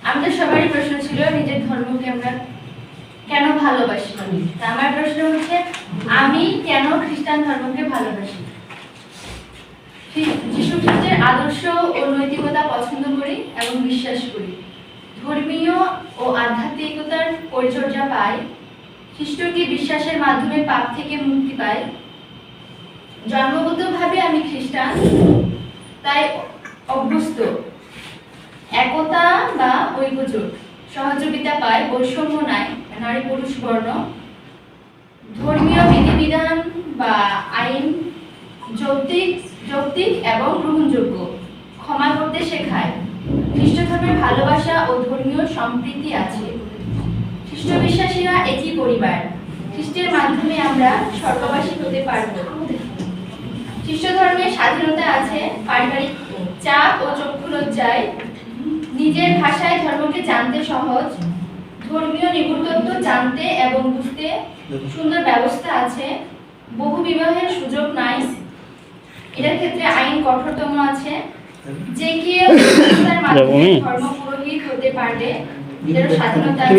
আমাদের সবারই প্রশ্ন ছিল নিজের ধর্মকে আমরা কেন ভালোবাসি। আমার প্রশ্ন হচ্ছে আমি কেন খ্রিস্টান ধর্মকে ভালোবাসি। যিশু খ্রিস্টের আদর্শ ও নৈতিকতা পছন্দ করি এবং বিশ্বাস করি। ধর্মীয় ও আধ্যাত্মিকতার পরিচর্যা পাই। খ্রিস্টকে বিশ্বাসের মাধ্যমে পাপ থেকে মুক্তি পাই। জন্মগতভাবে আমি খ্রিস্টান, তাই অভ্যস্ত একতা বা ঐক্যজোট, সহযোগিতা পায়, বৈষম্য নাই, নারী পুরুষ বর্ণ, ধর্মীয় বিধিবিধান বা আইন যৌক্তিক এবং গ্রহণযোগ্য, ক্ষমা করতে শেখায়। খ্রিস্ট ধর্মের ভালোবাসা ও ধর্মীয় সম্প্রীতি আছে। খ্রিস্ট বিশ্বাসীরা একই পরিবার। খ্রিস্টের মাধ্যমে আমরা স্বর্গবাসী হতে পারব। খ্রিস্ট ধর্মে স্বাধীনতা আছে, পারিবারিক চাপ ও চক্ষু লজ্জায় নিজের ভাষায় ধর্মকে জানতে সহজ। ধর্মীয় নিগুড়তত্ত্ব জানতে এবং বুঝতে সুন্দর ব্যবস্থা আছে। বহু বিবাহের সুযোগ নাই, এটার ক্ষেত্রে আইন কঠোরতম আছে। যে কেউ তার মাধ্যমে ধর্ম পুরোহিত হতে পারবে, এটারও স্বাধীনতা আছে।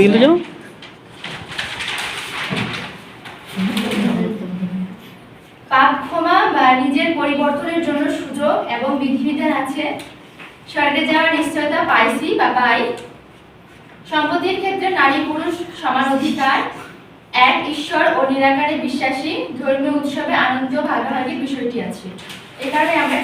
পাপ ক্ষমা বা নিজের পরিবর্তনের জন্য সুযোগ এবং বিধিবিধান আছে। স্বর্গে যাওয়ার নিশ্চয়তা পাইছি বা পাই। সম্পত্তির ক্ষেত্রে নারী পুরুষ সমান অধিকার। এক ঈশ্বর ও নিরাকারে বিশ্বাসী। ধর্মীয় উৎসবে আনন্দ ভাগাভাগির বিষয়টি আছে। এ কারণে আমরা